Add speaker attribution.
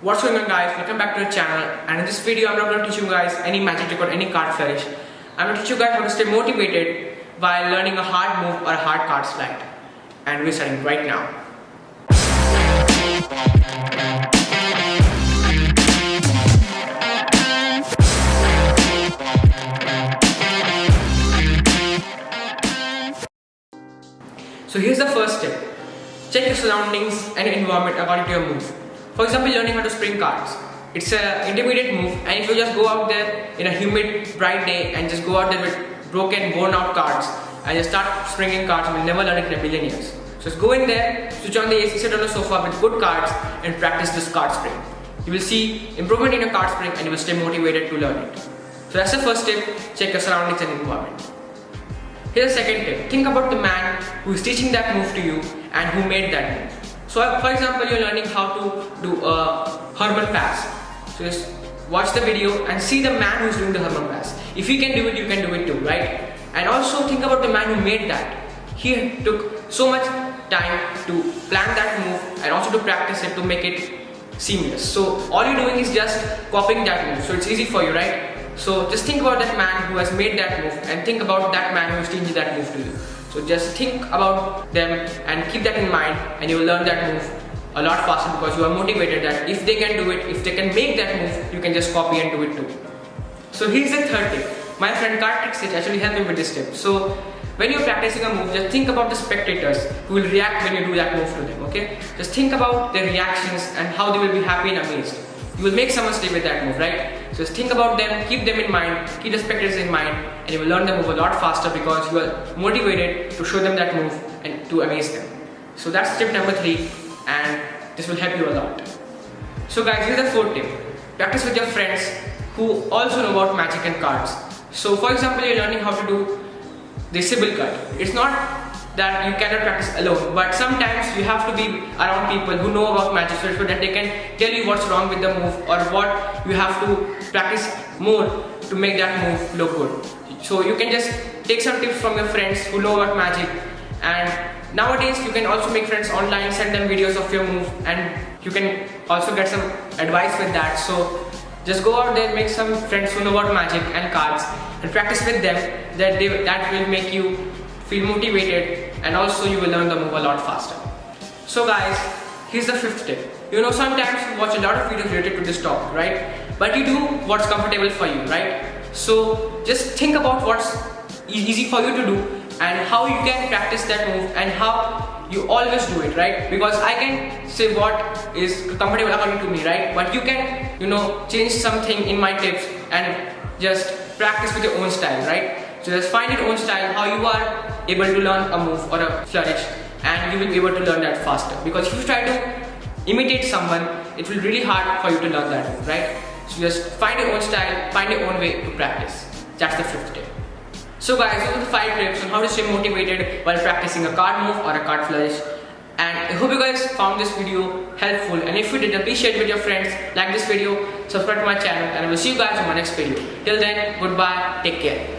Speaker 1: What's going on, guys? Welcome back to the channel, and in this video I'm not going to teach you guys any magic trick or any card flourish. I'm going to teach you guys how to stay motivated while learning a hard move or a hard card slide. And we're starting right now. So here's the first tip. Check your surroundings and environment according to your move. For example, learning how to spring cards. It's an intermediate move, and if you just go out there in a humid, bright day and just go out there with broken, worn out cards and just start springing cards, you will never learn it in a million years. So just go in there, switch on the AC, sit on the sofa with good cards and practice this card spring. You will see improvement in your card spring and you will stay motivated to learn it. So that's the first tip. Check your surroundings and environment. Here's the second tip. Think about the man who is teaching that move to you and who made that move. So for example, you're learning how to do a Herman pass. So just watch the video and see the man who's doing the Herman pass. If he can do it, you can do it too, right? And also think about the man who made that. He took so much time to plan that move and also to practice it to make it seamless. So all you're doing is just copying that move. So it's easy for you, right? So just think about that man who has made that move and think about that man who is teaching that move to you. So just think about them and keep that in mind, and you will learn that move a lot faster because you are motivated that if they can do it, if they can make that move, you can just copy and do it too. So here's the third tip. My friend Kartik actually helped me with this tip. So when you're practicing a move, just think about the spectators who will react when you do that move to them, okay? Just think about their reactions and how they will be happy and amazed. You will make someone stay with that move, right? So just think about them, keep them in mind, keep the spectators in mind, and you will learn the move a lot faster because you are motivated to show them that move and to amaze them. So that's tip number 3, and this will help you a lot. So guys, here's the fourth tip. Practice with your friends who also know about magic and cards. So for example, you're learning how to do the Sybil cut. It's not that you cannot practice alone, but sometimes you have to be around people who know about magic so that they can tell you what's wrong with the move or what you have to practice more to make that move look good. So you can just take some tips from your friends who know about magic, and nowadays you can also make friends online, send them videos of your move, and you can also get some advice with that. So just go out there, make some friends who know about magic and cards and practice with them. That will make you feel motivated, and also you will learn the move a lot faster. So guys, here's the fifth tip. You know, sometimes you watch a lot of videos related to this topic, right? But you do what's comfortable for you, right? So just think about what's easy for you to do and how you can practice that move and how you always do it, right? Because I can say what is comfortable according to me, right? But you can, change something in my tips and just practice with your own style, right? So just find your own style, how you are able to learn a move or a flourish, and you will be able to learn that faster. Because if you try to imitate someone, it will be really hard for you to learn that move, right? So just find your own style, find your own way to practice. That's the fifth tip. So guys, those are the 5 tips on how to stay motivated while practicing a card move or a card flourish. And I hope you guys found this video helpful, and if you did, please share it with your friends, like this video, subscribe to my channel, and I will see you guys in my next video. Till then, goodbye, take care.